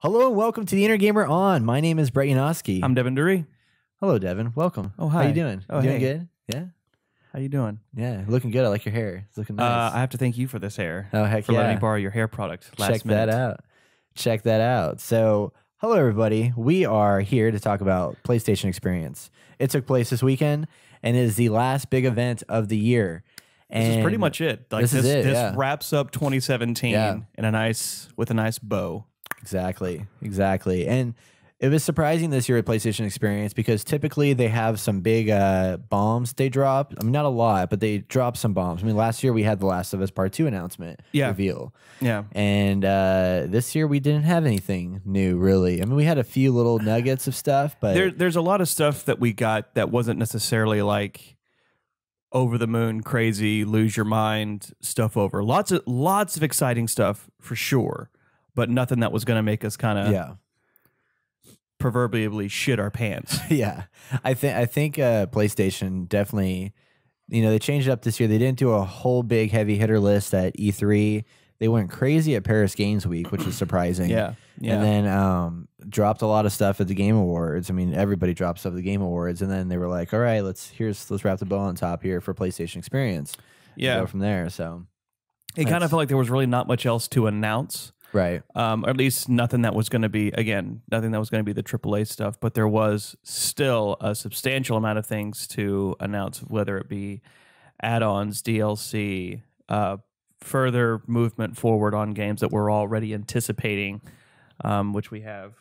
Hello and welcome to the Inner Gamer On. My name is Brett Yanofsky. I'm Devin Dury. Hello, Devin. Welcome. Oh, hi. How you doing? Oh, doing hey. good? Yeah? How you doing? Yeah, looking good. I like your hair. It's looking nice. I have to thank you for this hair. Oh, heck for yeah. letting me borrow your hair product last Check minute. that out. Check that out. So, hello, everybody. We are here to talk about PlayStation Experience. It took place this weekend, and it is the last big event of the year. This is pretty much it. Like this is it, this yeah. wraps up 2017 Yeah. in a nice bow. Exactly. And it was surprising this year at PlayStation Experience because typically they have some big bombs they drop. I mean, not a lot, but they drop some bombs. I mean, last year we had The Last of Us Part 2 announcement reveal. Yeah. And this year we didn't have anything new, really. I mean, we had a few little nuggets of stuff, but There's a lot of stuff that we got that wasn't necessarily like over the moon, crazy, lose your mind stuff over. Lots of exciting stuff for sure, but nothing that was going to make us kind of yeah. proverbially shit our pants. Yeah. I think PlayStation definitely, they changed it up this year. They didn't do a whole big heavy hitter list at E3. They went crazy at Paris Games Week, which was surprising. Yeah. And then dropped a lot of stuff at the Game Awards. I mean, everybody dropped stuff at the Game Awards, and then they were like, "All right, let's wrap the bow on top here for PlayStation Experience." Yeah. And go from there. So It kind of felt like there was really not much else to announce. right. Or at least nothing that was going to be, nothing that was going to be the AAA stuff, but there was still a substantial amount of things to announce, whether it be add-ons, DLC, further movement forward on games that we're already anticipating, which we have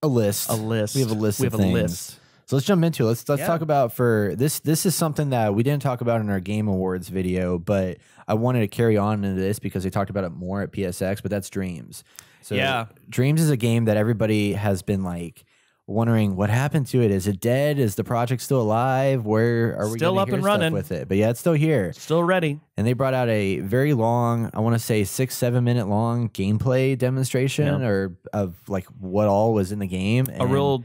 A list. list. We have a list. We of have a things. list. So let's jump into it. Let's Yeah. talk about for this. This is something that we didn't talk about in our Game Awards video, but I wanted to carry on into this because they talked about it more at PSX. But that's Dreams. So Yeah. Dreams is a game that everybody has been like wondering what happened to it. Is it dead? Is the project still alive? Where are we Still gonna up hear and stuff running. with it? But yeah, it's still here. Still ready. And they brought out a very long, I want to say 6-7 minute long gameplay demonstration Yeah. or of like what all was in the game. A real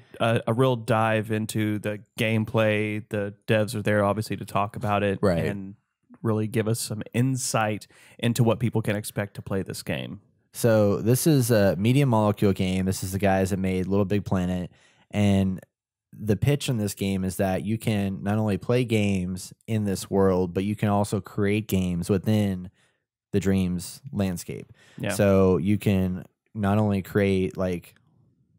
dive into the gameplay. The devs are there obviously to talk about it, Right. and really give us some insight into what people can expect to play this game. So this is a Medium Molecule game. This is the guys that made Little Big Planet. And the pitch in this game is that you can not only play games in this world, but you can also create games within the Dreams landscape. Yeah. So you can not only create like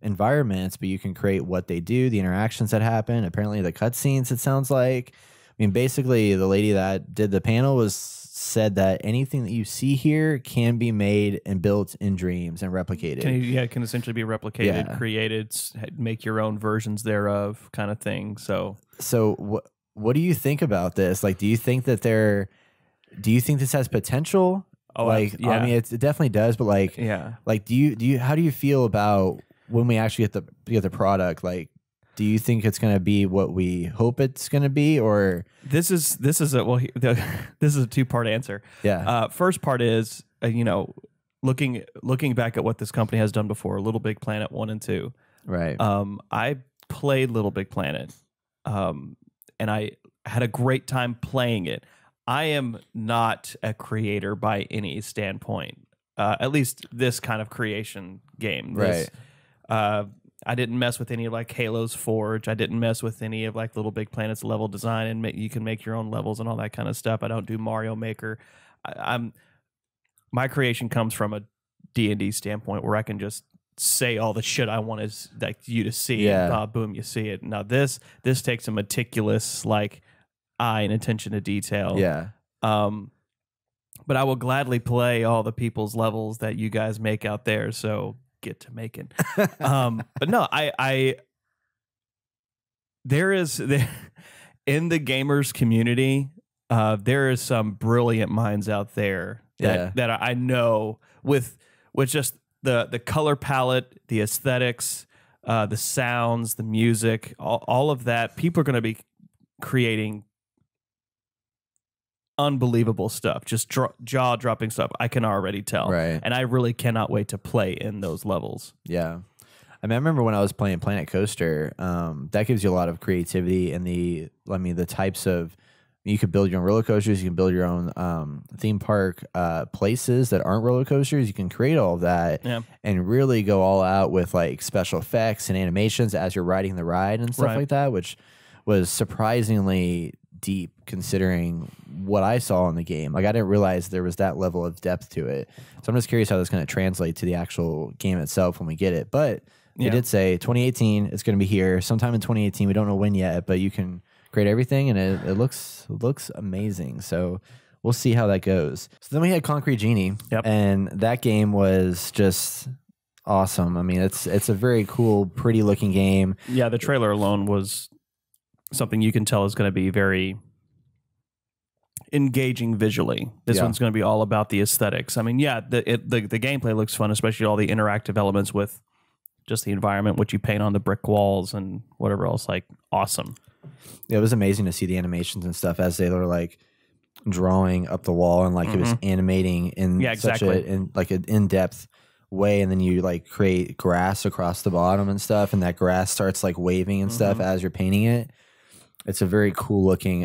environments, but you can create what they do, the interactions that happen, apparently the cutscenes, it sounds like. I mean, basically, the lady that did the panel said that anything that you see here can be made and built in Dreams and replicated. Can essentially be replicated, Yeah. created, make your own versions thereof, kind of thing. So What do you think about this? Like, do you think this has potential? Oh, like, yeah. I mean, it definitely does, but like, yeah, like, how do you feel about when we actually get the product? Like, do you think it's going to be what we hope it's going to be, or this is this is a two-part answer. yeah, First part is looking back at what this company has done before, Little Big Planet 1 and 2. right, I played Little Big Planet, and I had a great time playing it. I am not a creator by any standpoint, at least this kind of creation game. I didn't mess with any of like Halo's Forge. I didn't mess with any of like Little Big Planet's level design, and you can make your own levels and all that kind of stuff. I don't do Mario Maker. My creation comes from a D&D standpoint where I can just say all the shit I want is like you to see. Yeah. And, boom, you see it. Now this takes a meticulous like eye and attention to detail. yeah, But I will gladly play all the people's levels that you guys make out there. So get to making. But no, there is in the gamers community, there is some brilliant minds out there that I know with just the color palette, the aesthetics, the sounds, the music, all of that. People are going to be creating unbelievable stuff, just jaw-dropping stuff. I can already tell, right, and I really cannot wait to play in those levels. yeah. I mean, I remember when I was playing Planet Coaster, that gives you a lot of creativity and the types of You could build your own roller coasters. You can build your own theme park places that aren't roller coasters. You can create all of that and really go all out with like special effects and animations as you're riding the ride and stuff like that, which was surprisingly deep considering what I saw in the game. Like I didn't realize there was that level of depth to it. So I'm just curious how that's going to translate to the actual game itself when we get it. But they did say 2018 it's going to be here sometime in 2018. We don't know when yet, but you can create everything and it looks amazing. So we'll see how that goes. So then we had Concrete Genie, and that game was just awesome. I mean, it's a very cool, pretty looking game. Yeah, the trailer alone was something you can tell is going to be very engaging visually. This one's going to be all about the aesthetics. I mean, yeah, the gameplay looks fun, especially all the interactive elements with just the environment, what you paint on the brick walls and whatever else. Like, awesome. Yeah, it was amazing to see the animations and stuff as they were like drawing up the wall and like it was animating in such an in-depth way, and then you like create grass across the bottom and stuff, and that grass starts like waving and stuff as you're painting it. It's a very cool looking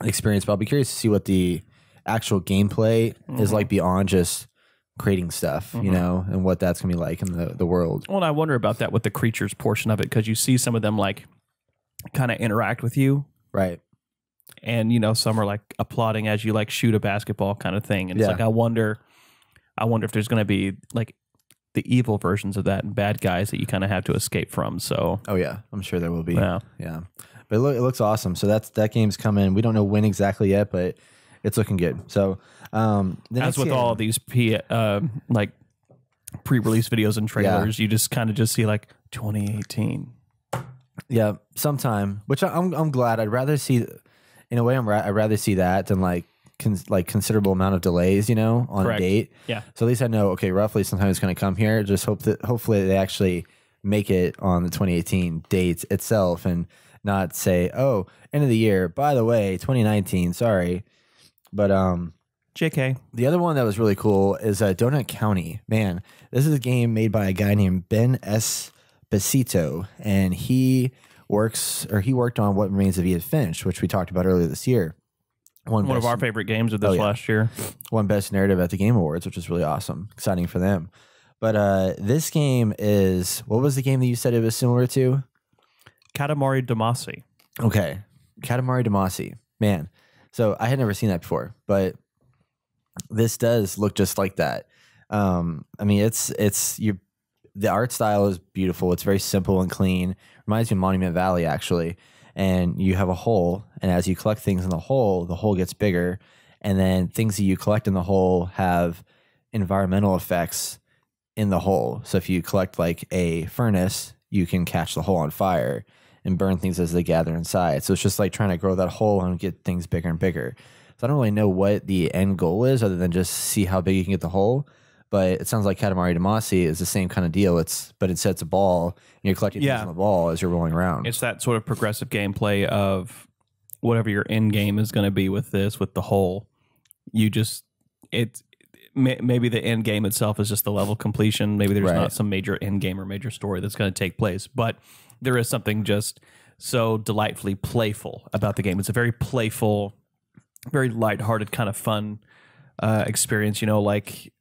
experience, but I'll be curious to see what the actual gameplay is like beyond just creating stuff, you know, and what that's gonna be like in the world. Well, and I wonder about that with the creatures portion of it, because you see some of them like kind of interact with you, right? And you know, some are like applauding as you like shoot a basketball kind of thing, and it's like I wonder if there's going to be like the evil versions of that and bad guys that you kind of have to escape from. So yeah, I'm sure there will be. Yeah, but it looks awesome. So that game's coming. We don't know when exactly yet, but it's looking good. So as with all of these like pre-release videos and trailers, you just kind of just see like 2018. Yeah, sometime. Which I'm glad. I'd rather see. In a way, I'd rather see that than like considerable amount of delays, you know, on a date. Yeah. So at least I know, okay, roughly sometime it's going to come here. Just hopefully they actually make it on the 2018 date itself and not say, oh, end of the year. By the way, 2019. Sorry, but JK. The other one that was really cool is Donut County. Man, this is a game made by a guy named Ben Esposito, and he worked on What Remains of Edith Finch, which we talked about earlier this year. One of our favorite games of this last year. Won Best Narrative at the Game Awards, which is really awesome. Exciting for them. But this game is, what was the game that you said it was similar to? Katamari Damacy. Okay. Katamari Damacy. Man. So I had never seen that before, but this does look just like that. I mean, the art style is beautiful. It's very simple and clean. Reminds me of Monument Valley, actually. And you have a hole, and as you collect things in the hole gets bigger, and then things that you collect in the hole have environmental effects in the hole. So if you collect like a furnace, you can catch the hole on fire and burn things as they gather inside. So it's just like trying to grow that hole and get things bigger and bigger. So I don't really know what the end goal is other than just see how big you can get the hole. But it sounds like Katamari Damacy is the same kind of deal. But instead it's a ball, and you're collecting things on the ball as you're rolling around. It's that sort of progressive gameplay of whatever your end game is going to be with this, with the whole. Maybe the end game itself is just the level completion. Maybe there's not some major end game or major story that's going to take place. But there is something just so delightfully playful about the game. It's a very playful, very lighthearted kind of fun experience. You know, like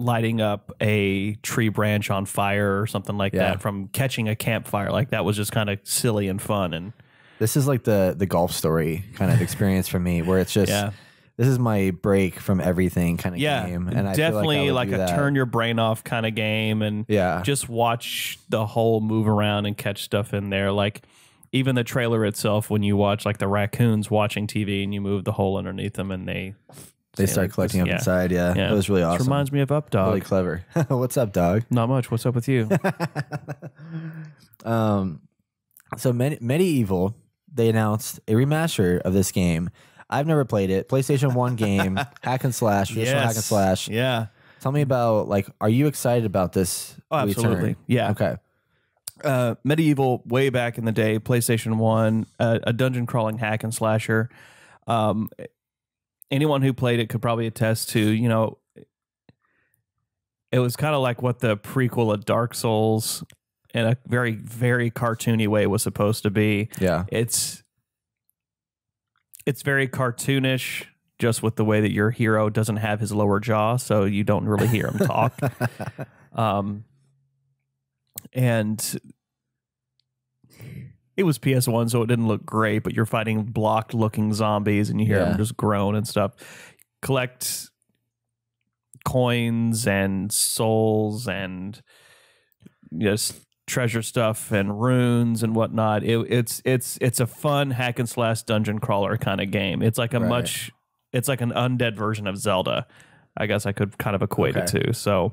lighting up a tree branch on fire or something like that from catching a campfire. Like that was just kind of silly and fun. And this is like the golf story kind of experience for me, where it's just this is my break from everything kind of game. And definitely I feel like a turn your brain off kind of game, and just watch the whole move around and catch stuff in there. Like even the trailer itself, when you watch like the raccoons watching TV and you move the hole underneath them and they start collecting up inside. Yeah. It was really awesome. This reminds me of Up Dog. Really clever. What's up, dog? Not much. What's up with you? So Medieval, they announced a remaster of this game. I've never played it. PlayStation 1 game, hack and slash, traditional hack and slash. Yeah. Tell me about, like, are you excited about this? Oh, absolutely. Return? Yeah. Okay. Medieval, way back in the day, PlayStation 1, a dungeon crawling hack and slasher. Anyone who played it could probably attest to, you know, it was kind of like what the prequel of Dark Souls in a very, very cartoony way was supposed to be. Yeah. It's It's very cartoonish, just with the way that your hero doesn't have his lower jaw, so you don't really hear him talk. And it was PS1, so it didn't look great, but you're fighting blocked-looking zombies, and you hear them just groan and stuff. Collect coins and souls and just treasure stuff and runes and whatnot. It's a fun hack and slash dungeon crawler kind of game. It's like it's like an undead version of Zelda. I guess I could kind of equate it to. So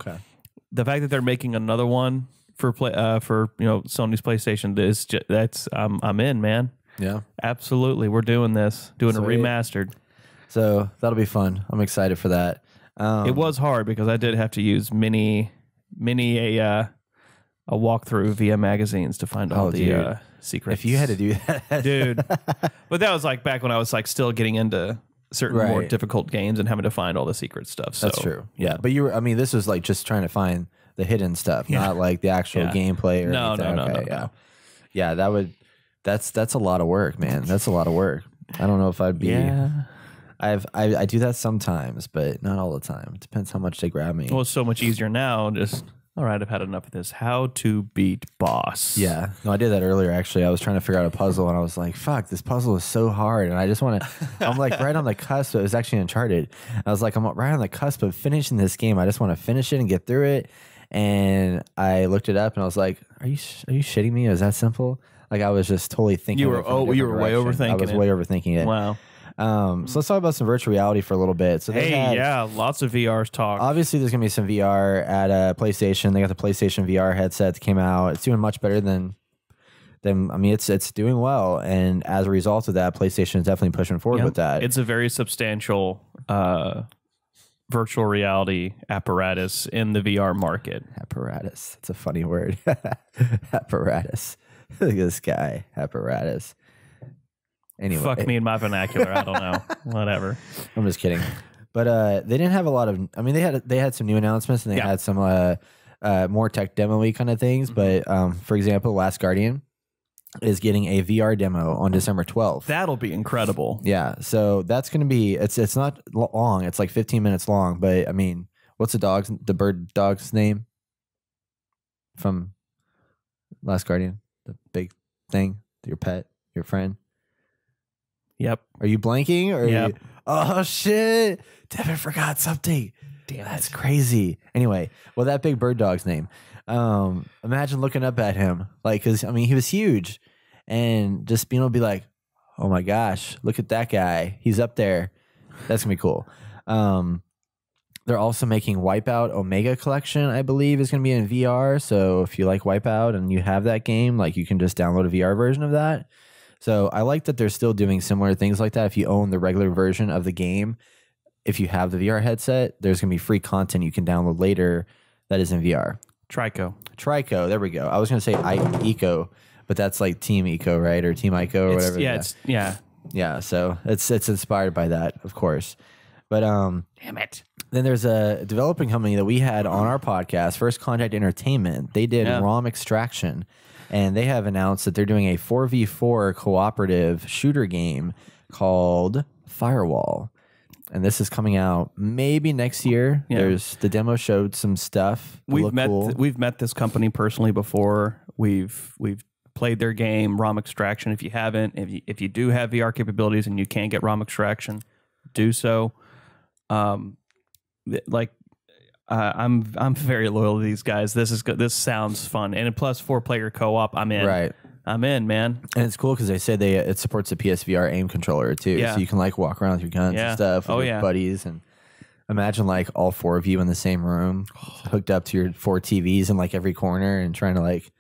the fact that they're making another one for Sony's PlayStation I'm in, man. Yeah, absolutely. We're doing this, doing a remastered. So that'll be fun. I'm excited for that. It was hard because I did have to use many a walkthrough via magazines to find all the secrets. If you had to do that, dude. But that was like back when I was like still getting into certain more difficult games and having to find all the secret stuff. So. That's true. Yeah, but this was like just trying to find the hidden stuff, not like the actual gameplay or anything. No. Yeah, that's a lot of work, man. That's a lot of work. I don't know if I'd be. Yeah. I do that sometimes, but not all the time. It depends how much they grab me. Well, it's so much easier now. Just all right, I've had enough of this. How to beat boss. Yeah. No, I did that earlier, actually. I was trying to figure out a puzzle, and I was like, fuck, this puzzle is so hard. And I just want to, I'm like right on the cusp. It was actually Uncharted. I was like, I'm right on the cusp of finishing this game. I just want to finish it and get through it. And I looked it up, and I was like, are you shitting me? Is that simple? Like, I was just totally thinking. You were way overthinking. I was way overthinking it. Wow. So let's talk about some virtual reality for a little bit. So lots of VR's talk. Obviously, there's gonna be some VR at PlayStation. They got the PlayStation VR headset that came out. It's doing much better than. I mean, it's doing well, and as a result of that, PlayStation is definitely pushing forward with that. It's a very substantial virtual reality apparatus in the VR market. Apparatus. It's a funny word. Apparatus. Look at this guy. Apparatus. Anyway, fuck me in my vernacular. I don't know. Whatever. I'm just kidding. But they didn't have a lot of. I mean, they had some new announcements, and they had some more tech demo-y kind of things. But for example, Last Guardian is getting a VR demo on December 12th. That'll be incredible. Yeah. So that's going to be. It's not long. It's like 15 minutes long. But I mean, what's the bird dog's name from Last Guardian? The big thing, your pet, your friend. Yep. Are you blanking? Or yep. Oh shit! Devin forgot something. Damn, that's crazy. Anyway, well, that big bird dog's name. Imagine looking up at him, like, because I mean, he was huge, and just being able to be like, oh my gosh, look at that guy. He's up there. That's gonna be cool. They're also making Wipeout Omega Collection, I believe, is gonna be in VR. So if you like Wipeout and you have that game, like, you can just download a VR version of that. So I like that they're still doing similar things like that. If you own the regular version of the game, if you have the VR headset, there's going to be free content you can download later that is in VR. Trico, there we go. I was going to say Eco, but that's like Team Eco, right? Or Team Ico or whatever. Yeah, so it's inspired by that, of course. But damn it. Then there's a developing company that we had on our podcast, First Contact Entertainment. They did ROM Extraction. And they have announced that they're doing a 4v4 cooperative shooter game called Firewall. And this is coming out maybe next year. Yeah. The demo showed some stuff. We've met this company personally before. We've played their game, ROM Extraction. If you haven't, if you do have VR capabilities and you can get ROM Extraction, do so. I'm very loyal to these guys. This sounds fun, and plus 4-player co-op. I'm in. Right, I'm in, man. And it's cool because they say it supports a PSVR aim controller too, so you can like walk around with your guns and stuff with your buddies. And imagine like all 4 of you in the same room, hooked up to your 4 TVs in like every corner, and trying to like.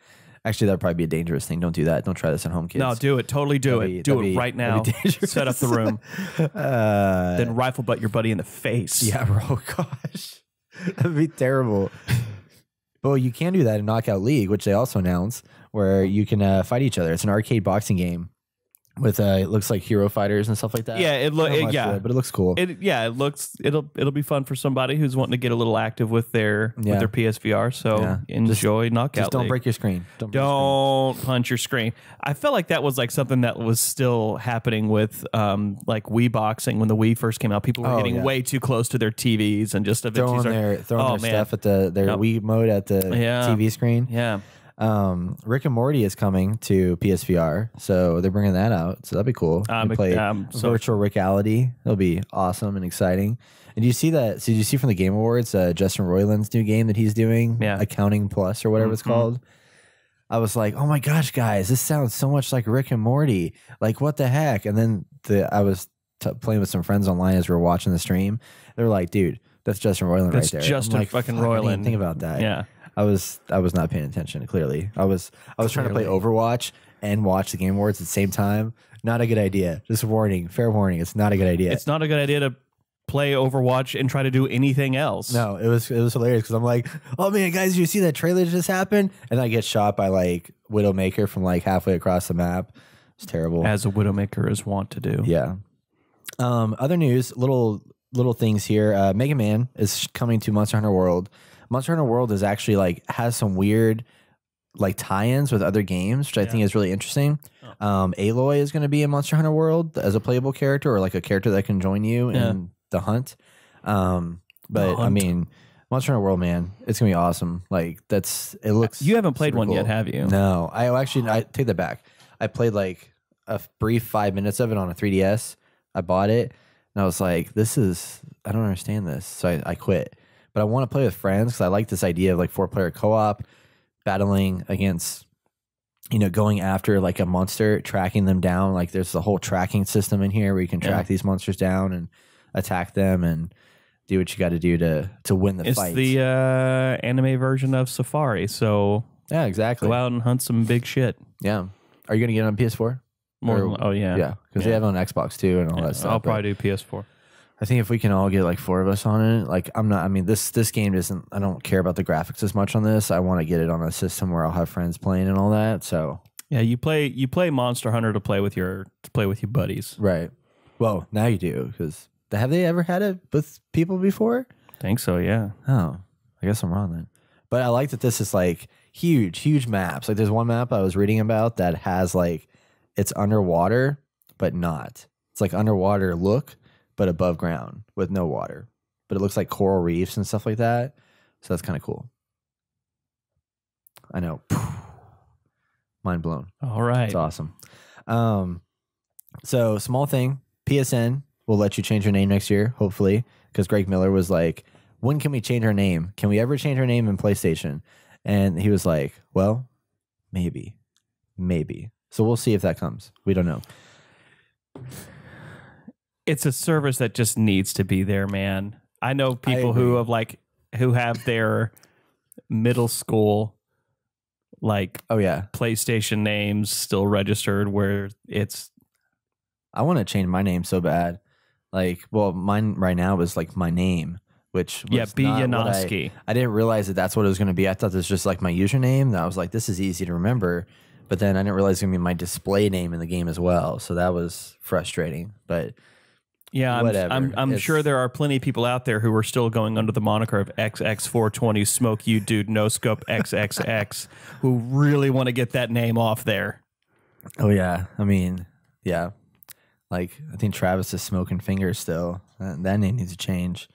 Actually, that would probably be a dangerous thing. Don't do that. Don't try this at home, kids. No, do it. Totally do it. Do it right now. Set up the room. Then rifle butt your buddy in the face. Yeah, bro. Gosh. That'd be terrible. But you can do that in Knockout League, which they also announced, where you can fight each other. It's an arcade boxing game with it looks like Hero Fighters and stuff like that. Yeah, Not much yeah, to it, but it looks cool. it'll be fun for somebody who's wanting to get a little active with their PSVR. So Yeah. enjoy Knockout Just don't League. break your screen. Don't punch your screen. I felt like that was like something that was still happening with like Wii boxing when the Wii first came out. People were getting way too close to their TVs and just throwing their stuff at their Wii mode at the TV screen. Yeah. Rick and Morty is coming to PSVR, so they're bringing that out. So that'd be cool. Play virtual reality. It'll be awesome and exciting. And do you see that? So did you see from the Game Awards, Justin Roiland's new game that he's doing, Accounting Plus or whatever it's called? I was like, oh my gosh, guys, this sounds so much like Rick and Morty. Like, what the heck? And then I was playing with some friends online as we were watching the stream. They were like, dude, that's Justin Roiland right there. Justin like, fucking Roiland. I didn't think about that. Yeah. I was not paying attention. Clearly, I was trying to play Overwatch and watch the Game Awards at the same time. Not a good idea. Just warning, fair warning. It's not a good idea. It's not a good idea to play Overwatch and try to do anything else. No, it was hilarious because I'm like, oh man, guys, did you see that trailer just happened? And I get shot by like Widowmaker from like halfway across the map. It's terrible. As a Widowmaker is wont to do. Yeah. Other news, little things here. Mega Man is coming to Monster Hunter World. Monster Hunter World is actually like has some weird like tie-ins with other games, which I think is really interesting. Aloy is going to be in Monster Hunter World as a playable character or like a character that can join you in the hunt. But I mean, Monster Hunter World, man, it's gonna be awesome. Like it looks. You haven't played one cool. yet, have you? No, I take that back. I played like a brief 5 minutes of it on a 3DS. I bought it and I was like, I don't understand this. So I quit. But I want to play with friends because I like this idea of like 4-player co-op, battling against, going after like a monster, tracking them down. Like there's the whole tracking system in here where you can track these monsters down and attack them and do what you got to do to win the fight. It's the anime version of Safari. So yeah, exactly. Go out and hunt some big shit. Yeah. Are you going to get it on PS4? Yeah. Because they have it on Xbox too and all that stuff. I'll probably do PS4. I think if we can all get like 4 of us on it, like this game isn't, I don't care about the graphics as much on this. I want to get it on a system where I'll have friends playing and all that. So yeah, you play Monster Hunter to play with your buddies. Right. Well, now you do because have they ever had it with people before? I think so, yeah. Oh, I guess I'm wrong then. But I like that this is like huge maps. Like there's one map I was reading about that has like, it's underwater, but not. It's like underwater look, but above ground with no water. But it looks like coral reefs and stuff like that. So that's kind of cool. I know. Mind blown. All right. It's awesome. So small thing, PSN will let you change your name next year, hopefully, because Greg Miller was like, when can we change our name? Can we ever change our name in PlayStation? And he was like, well, maybe. So we'll see if that comes. We don't know. It's a service that just needs to be there, man. I know people who have their middle school PlayStation names still registered where it's. I want to change my name so bad. Mine right now is like my name, which was B. Yanofsky. I didn't realize that that's what it was going to be. I thought this was just like my username. And I was like, this is easy to remember. But then I didn't realize it was going to be my display name in the game as well. So that was frustrating. But yeah, whatever. I'm sure there are plenty of people out there who are still going under the moniker of XX420 Smoke You Dude No Scope XXX who really want to get that name off there. Oh, yeah. I mean, yeah. I think Travis is Smoking Fingers still. That name needs to change.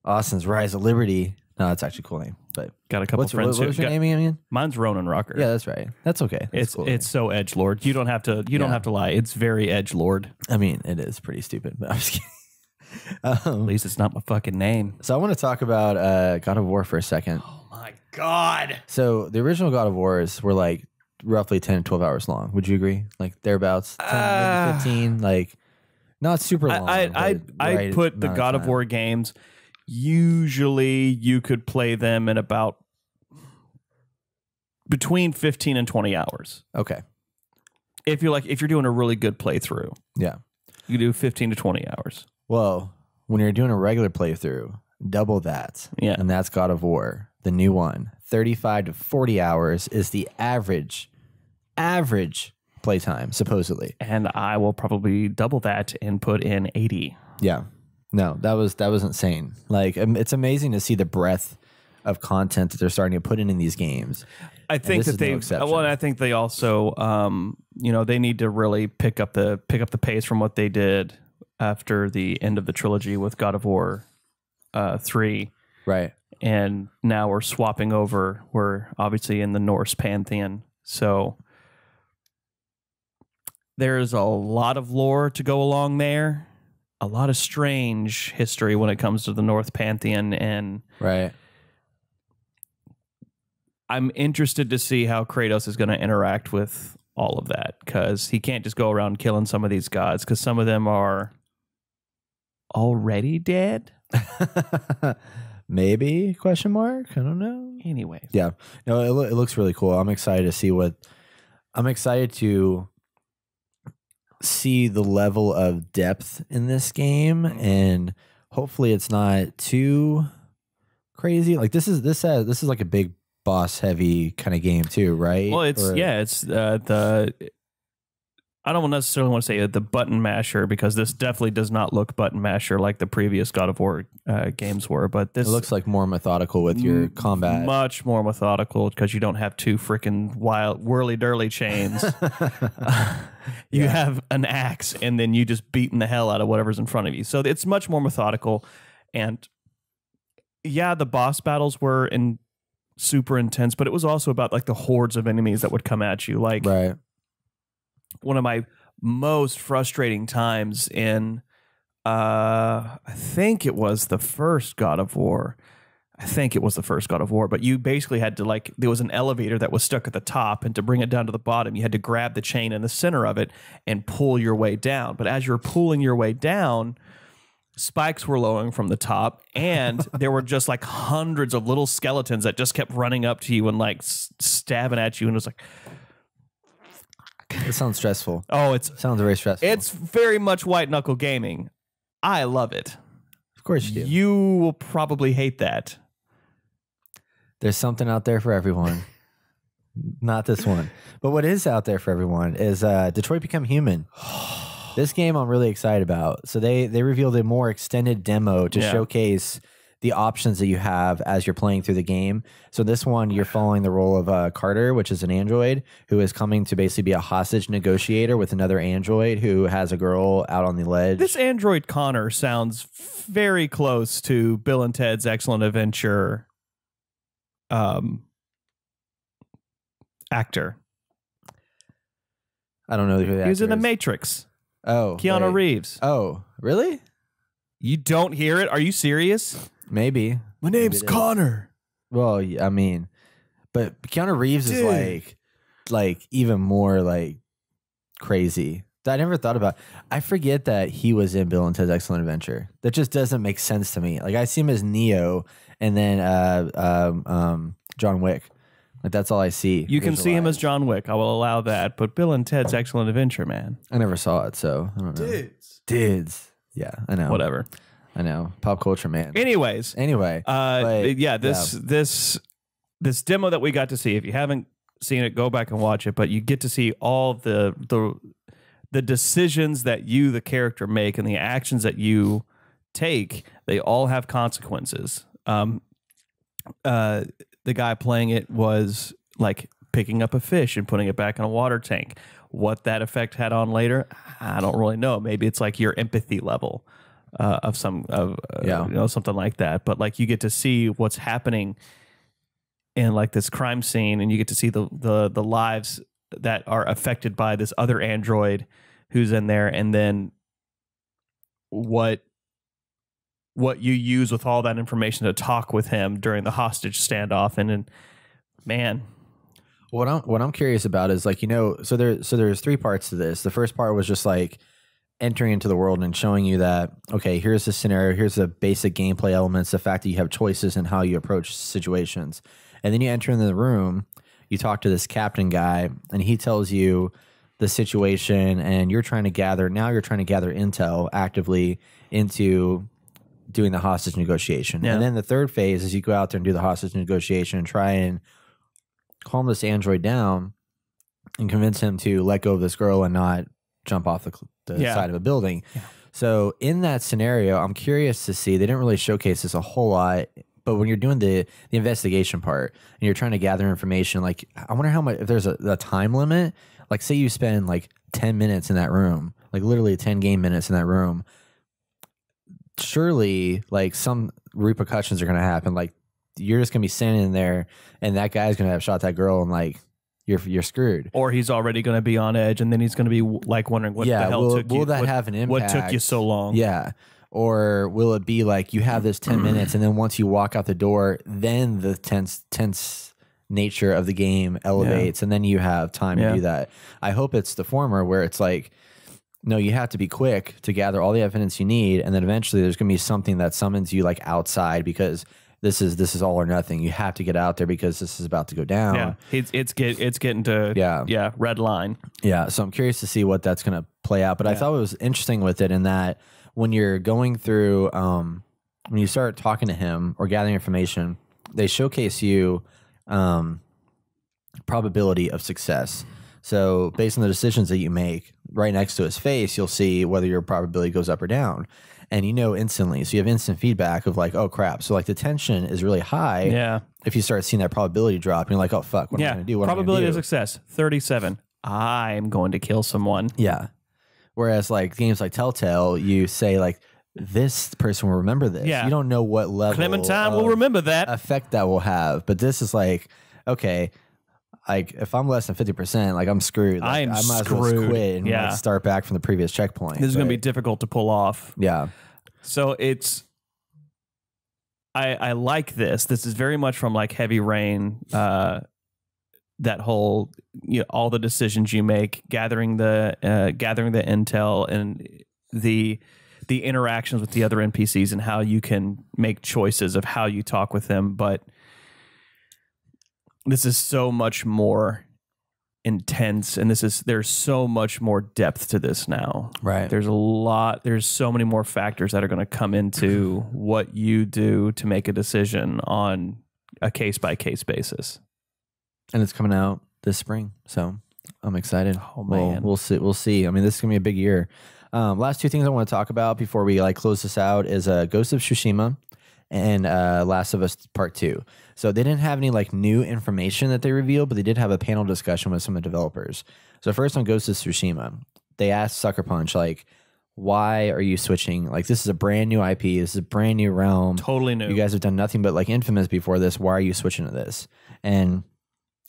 Austin's Rise of Liberty. No, that's actually a cool name. But got a couple friends. What was your name again? Mine's Ronan Rocker. Yeah, that's right. That's okay. That's it's so edgelord. You don't have to. You don't have to lie. It's very edgelord. I mean, it is pretty stupid, but I'm just kidding. At least it's not my fucking name. So I want to talk about God of War for a second. Oh my god! So the original God of Wars were like roughly 10 to 12 hours long. Would you agree? Like thereabouts, 10, maybe 15. Like not super long. I put the God of War games. Usually, you could play them in about between 15 and 20 hours. Okay. If you're doing a really good playthrough, yeah, you do 15 to 20 hours. Well, when you're doing a regular playthrough, double that. Yeah, and that's God of War, the new one. 35 to 40 hours is the average playtime, supposedly. And I will probably double that and put in 80. Yeah. No, that was insane. Like, it's amazing to see the breadth of content that they're starting to put in these games. I think that I think they also, they need to really pick up the pace from what they did after the end of the trilogy with God of War 3. Right. And now we're swapping over. We're obviously in the Norse pantheon. So there's a lot of lore to go along there. A lot of strange history when it comes to the Norse pantheon. And right. I'm interested to see how Kratos is going to interact with all of that, because he can't just go around killing some of these gods, because some of them are already dead. Maybe ? I don't know. Anyway. Yeah. No, it looks really cool. I'm excited to see the level of depth in this game, and hopefully it's not too crazy. Like this is like a big boss heavy kind of game too, right? Well, it's I don't necessarily want to say the button masher, because this definitely does not look button masher like the previous God of War games were. But this looks like more methodical with your combat. Much more methodical, because you don't have two freaking wild whirly-durly chains. You have an axe, and then you just beating the hell out of whatever's in front of you. So it's much more methodical. And yeah, the boss battles were super intense, but it was also about like the hordes of enemies that would come at you. Like, right. One of my most frustrating times in, I think it was the first God of War. But you basically had to, like, there was an elevator that was stuck at the top, and to bring it down to the bottom, you had to grab the chain in the center of it and pull your way down. But as you're pulling your way down, spikes were lowering from the top, and there were just like hundreds of little skeletons that just kept running up to you and like stabbing at you. And it was like, it sounds stressful. Oh, sounds very stressful. It's very much white knuckle gaming. I love it. Of course you do. You will probably hate that. There's something out there for everyone. Not this one. But what is out there for everyone is Detroit Become Human. This game I'm really excited about. So they revealed a more extended demo to showcase the options that you have as you're playing through the game. So this one, you're following the role of Carter, which is an android who is coming to basically be a hostage negotiator with another android who has a girl out on the ledge. This android Connor sounds very close to Bill and Ted's Excellent Adventure actor. I don't know who the actor He was in The is. Matrix. Oh, Keanu Reeves. Oh, really? You don't hear it? Are you serious? Maybe. My name's Connor. Well, I mean, but Keanu Reeves is like even more like crazy. I never thought about. I forget that he was in Bill and Ted's Excellent Adventure. That just doesn't make sense to me. Like I see him as Neo, and then John Wick. Like that's all I see. You can see him as John Wick. I will allow that. But Bill and Ted's Excellent Adventure, man. I never saw it, so I don't know. Dids. Yeah, I know. Whatever. I know. Pop culture, man. Anyways. Anyway. This demo that we got to see, if you haven't seen it, go back and watch it. But you get to see all the decisions that you, the character, make, and the actions that you take. They all have consequences. The guy playing it was like picking up a fish and putting it back in a water tank. What that effect had on later, I don't really know. Maybe it's like your empathy level of something like that. But like you get to see what's happening in like this crime scene, and you get to see the lives that are affected by this other android who's in there, and then what you use with all that information to talk with him during the hostage standoff. And man, what I'm curious about is like, so there's three parts to this. The first part was just like entering into the world and showing you that, okay, here's the scenario, here's the basic gameplay elements, the fact that you have choices in how you approach situations. And then you enter into the room, you talk to this captain guy, and he tells you the situation, and you're trying to gather intel actively into doing the hostage negotiation. Yeah. And then the third phase is you go out there and do the hostage negotiation and try and calm this android down. and convince him to let go of this girl and not jump off the Yeah. side of a building. Yeah. So in that scenario, I'm curious to see, they didn't really showcase this a whole lot, but when you're doing the investigation part and you're trying to gather information, like I wonder how much, if there's a time limit, like say you spend like 10 minutes in that room, like literally 10 game minutes in that room, surely like some repercussions are going to happen. Like you're just going to be standing there and that guy's going to have shot that girl and like you're screwed. Or he's already going to be on edge, and then he's going to be like wondering what the hell took you. Will that have an impact? What took you so long? Yeah. Or will it be like you have this 10 minutes and then once you walk out the door, then the tense nature of the game elevates and then you have time to do that. I hope it's the former where it's like, no, you have to be quick to gather all the evidence you need, and then eventually there's going to be something that summons you like outside because this is all or nothing. You have to get out there because this is about to go down. Yeah, it's getting to red line. Yeah, so I'm curious to see what that's going to play out. But I thought it was interesting with it in that when you're going through, when you start talking to him or gathering information, they showcase you probability of success. So based on the decisions that you make, right next to his face, you'll see whether your probability goes up or down. And you know instantly. So you have instant feedback of like, oh crap. So like the tension is really high. Yeah. If you start seeing that probability drop, you're like, oh fuck, what am I going to do? What probability am I of gonna do? success 37. I'm going to kill someone. Yeah. Whereas like games like Telltale, you say like, this person will remember this. Yeah. You don't know what level Clementine will remember that effect that will have. But this is like, okay, like if I'm less than 50%, like I'm screwed. Like, I'm I might as screwed. well quit and Yeah. like start back from the previous checkpoint. This is going to be difficult to pull off. Yeah. So it's, I like this. This is very much from like Heavy Rain. That whole, all the decisions you make, gathering the intel and the interactions with the other NPCs and how you can make choices of how you talk with them. But this is so much more intense, and there's so much more depth to this now. Right. There's so many more factors that are going to come into what you do to make a decision on a case by case basis. And it's coming out this spring, so I'm excited. Oh man, we'll see. We'll see. I mean, this is gonna be a big year. Last two things I want to talk about before we like close this out is Ghost of Tsushima and Last of Us Part 2. So they didn't have any like new information that they revealed, but they did have a panel discussion with some of the developers. So first on Ghost of Tsushima, they asked Sucker Punch like, why are you switching? Like this is a brand new IP. This is a brand new realm. totally new. You guys have done nothing but like Infamous before this. Why are you switching to this? And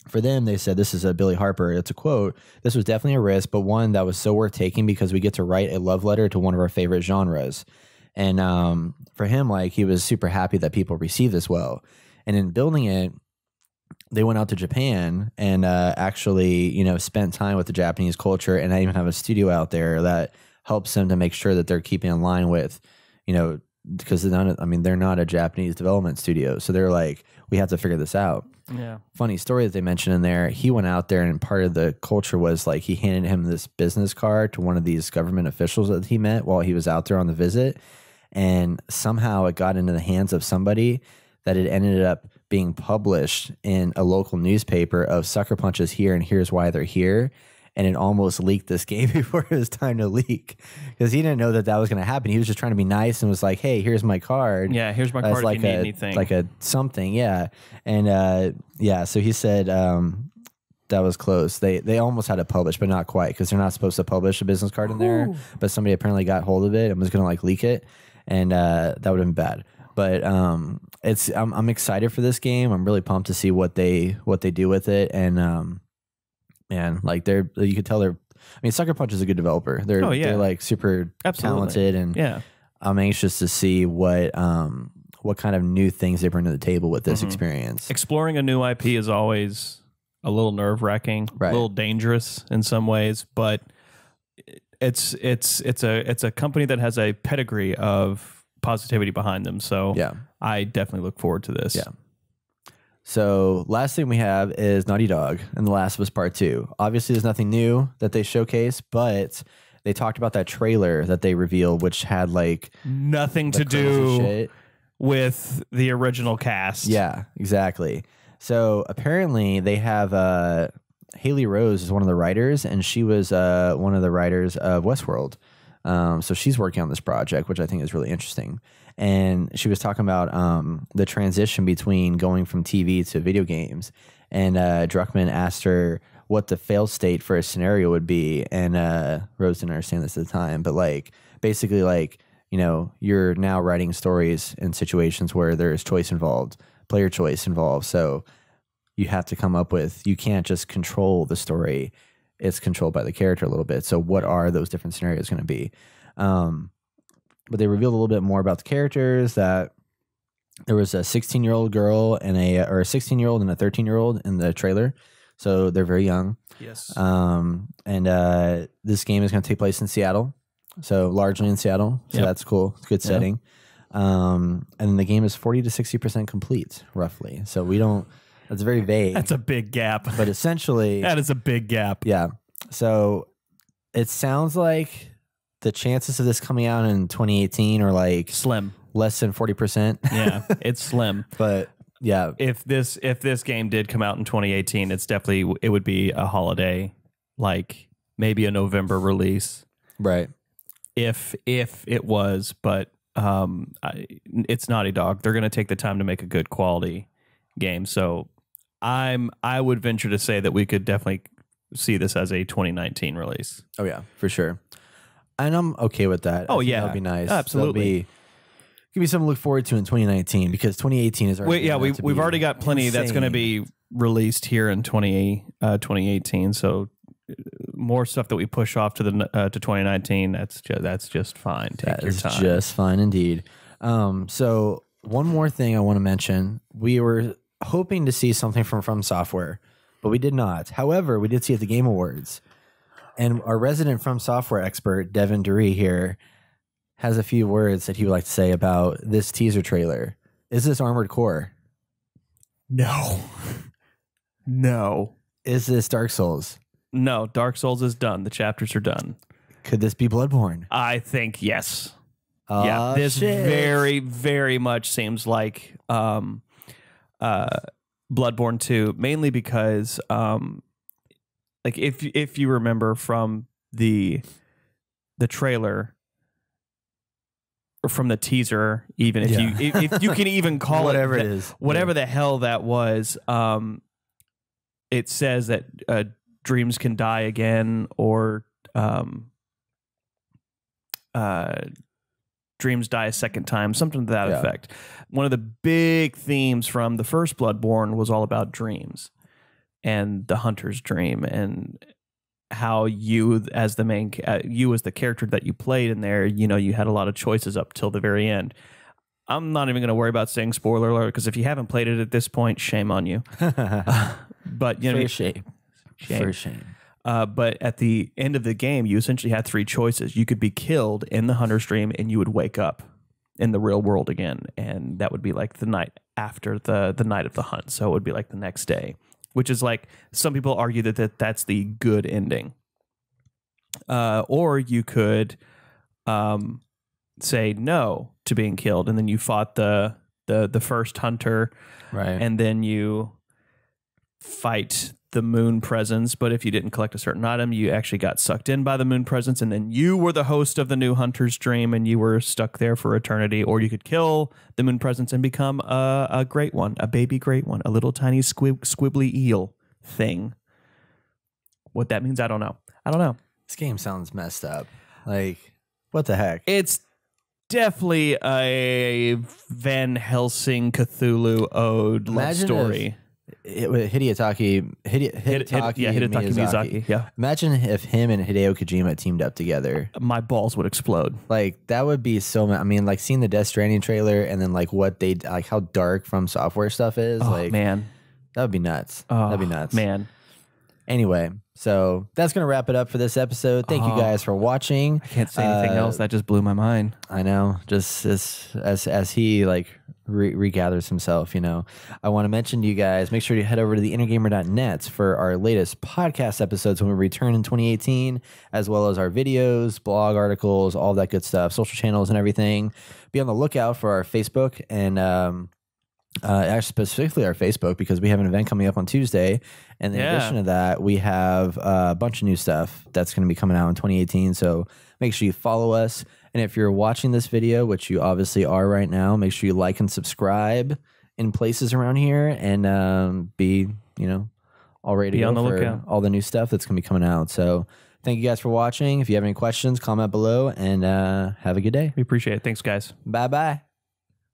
for them, they said, this is a Billy Harper. It's a quote. This was definitely a risk, but one that was so worth taking because we get to write a love letter to one of our favorite genres. And for him, like he was super happy that people received this well. And in building it, they went out to Japan and actually, spent time with the Japanese culture. And I even have a studio out there that helps them to make sure that they're keeping in line with, because they're not a Japanese development studio. So they're like, we have to figure this out. Yeah. Funny story that they mentioned in there. He went out there and part of the culture was like he handed him this business card to one of these government officials that he met while he was out there on the visit. And somehow it got into the hands of somebody that it ended up being published in a local newspaper of Sucker Punch is here and here's why they're here. And it almost leaked this game before it was time to leak because he didn't know that was going to happen. He was just trying to be nice and was like, hey, here's my card. Yeah, here's my card like if you need anything. Like a something, yeah. And so he said that was close. They almost had it published, but not quite because they're not supposed to publish a business card in there. But somebody apparently got hold of it and was going to like leak it. And that would have been bad. But I'm excited for this game. I'm really pumped to see what they do with it. And man, like you could tell Sucker Punch is a good developer. They're like super talented, and I'm anxious to see what kind of new things they bring to the table with this experience. Exploring a new IP is always a little nerve-wracking, a little dangerous in some ways, but it's a company that has a pedigree of positivity behind them. So I definitely look forward to this. Yeah. So last thing we have is Naughty Dog and The Last of Us Part 2. Obviously, there's nothing new that they showcase, but they talked about that trailer that they revealed, which had like nothing to do with the original cast. Yeah, exactly. So apparently they have Haley Rose is one of the writers, and she was one of the writers of Westworld. So she's working on this project, which I think is really interesting. And she was talking about the transition between going from TV to video games. And Druckmann asked her what the fail state for a scenario would be. And Rose didn't understand this at the time. But like basically like, you know, you're now writing stories in situations where there's choice involved, player choice involved. So you have to come up with, you can't just control the story. It's controlled by the character a little bit. So what are those different scenarios going to be? But they revealed a little bit more about the characters, that there was a 16-year-old girl and a 16-year-old and a 13-year-old in the trailer. So they're very young. Yes. And this game is going to take place in Seattle. So largely in Seattle. So that's cool. It's a good setting. And the game is 40 to 60% complete, roughly. So we don't, that's very vague. That's a big gap. But essentially, that is a big gap. Yeah. So it sounds like the chances of this coming out in 2018 are like slim, less than 40%. Yeah, it's slim. But yeah, if this game did come out in 2018, it would be a holiday, like maybe a November release, right? If it was, but it's Naughty Dog. They're going to take the time to make a good quality game. So I would venture to say that we could definitely see this as a 2019 release. Oh yeah, for sure. And I'm okay with that. Oh yeah, that'd be nice. Absolutely. Give me something to look forward to in 2019, because 2018 is already we've already got plenty that's going to be released here in 2018. So more stuff that we push off to the to 2019. That's just fine. Take your time. Just fine indeed. So one more thing I want to mention: we were hoping to see something from Software, but we did not. However, we did see at the Game Awards. And our resident From Software expert, Devin Dury here, has a few words that he would like to say about this teaser trailer. Is this Armored Core? No. No. Is this Dark Souls? No, Dark Souls is done. The chapters are done. Could this be Bloodborne? I think yes. Yeah, this very, very much seems like Bloodborne 2, mainly because like if you remember from the trailer or from the teaser, even if you can even call whatever it it is, whatever the hell that was, it says that dreams can die again, or dreams die a second time, something to that effect. One of the big themes from the first Bloodborne was all about dreams and the hunter's dream, and how you as the character that you played in there, you know, you had a lot of choices up till the very end. I'm not even going to worry about saying spoiler alert, because if you haven't played it at this point, shame on you. But you know, for shame. But at the end of the game, you essentially had three choices. You could be killed in the hunter's dream, and you would wake up in the real world again, and that would be like the night after the night of the hunt. So it would be like the next day, which is like, some people argue that's the good ending. Or you could say no to being killed, and then you fought the first hunter, right? And then you fight the moon presence, but if you didn't collect a certain item, you actually got sucked in by the moon presence, and then you were the host of the new hunter's dream, and you were stuck there for eternity. Or you could kill the moon presence and become a great one, a baby great one, a little tiny squibbly eel thing. What that means, I don't know. This game sounds messed up. Like, what the heck? It's definitely a Van Helsing Cthulhu ode love story. Hidetaki Miyazaki. Yeah. Imagine if him and Hideo Kojima teamed up together. My balls would explode. Like, that would be so. I mean, like, seeing the Death Stranding trailer, and then like what they like, how dark From Software stuff is. Oh, like, man, that would be nuts. That'd be nuts, man. Anyway, so that's gonna wrap it up for this episode. Thank you guys for watching. I can't say anything else. That just blew my mind. I know. Just as he like regathers himself, you know, I want to mention to you guys, make sure you head over to theinnergamer.net for our latest podcast episodes when we return in 2018, as well as our videos, blog articles, all that good stuff, social channels and everything. Be on the lookout for our Facebook and Actually, specifically our Facebook, because we have an event coming up on Tuesday. And in addition to that, we have a bunch of new stuff that's going to be coming out in 2018. So make sure you follow us. And if you're watching this video, which you obviously are right now, make sure you like and subscribe in places around here, and be, all ready to go for all the new stuff that's going to be coming out. So thank you guys for watching. If you have any questions, comment below, and have a good day. We appreciate it. Thanks, guys. Bye-bye.